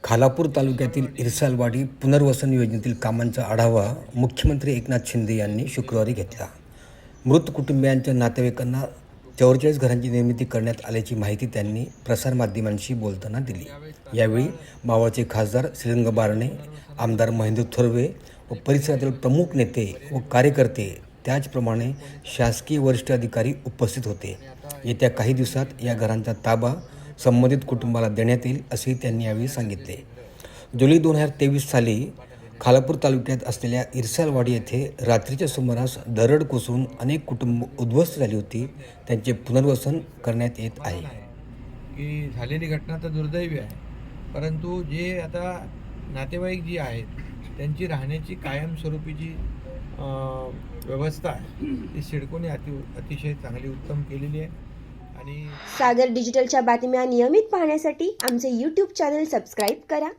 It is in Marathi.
खालापूर तालुक्यातील इरसालवाडी पुनर्वसन योजनेतील कामांचा आढावा मुख्यमंत्री एकनाथ शिंदे यांनी शुक्रवारी घेतला. मृत कुटुंबियांच्या नातेवाईकांना 44 घरांची निर्मिती करण्यात आल्याची माहिती त्यांनी प्रसारमाध्यमांशी बोलताना दिली. यावेळी मावळचे खासदार श्रीरंग बारणे, आमदार महेंद्र थोरवे व परिसरातील प्रमुख नेते व कार्यकर्ते त्याचप्रमाणे शासकीय वरिष्ठ अधिकारी उपस्थित होते. येत्या काही दिवसात या घरांचा ताबा संबंधित कुटुंबाला देण्यात येईल असेही त्यांनी यावेळी सांगितले. जुलै 2023 साली खालापूर तालुक्यात असलेल्या इरसालवाडी येथे रात्रीच्या सुमारास दरड कोसळून अनेक कुटुंब उद्ध्वस्त झाली होती. त्यांचे पुनर्वसन करण्यात येत आहे. की झालेली घटना तर दुर्दैवी आहे, परंतु जे आता नातेवाईक जी आहेत त्यांची राहण्याची कायमस्वरूपीची व्यवस्था आहे ती सिडकोने अतिशय चांगली उत्तम केलेली आहे. आणि सागर डिजिटलच्या बातम्या नियमित पाहण्यासाठी आमचे YouTube चॅनल सबस्क्राईब करा.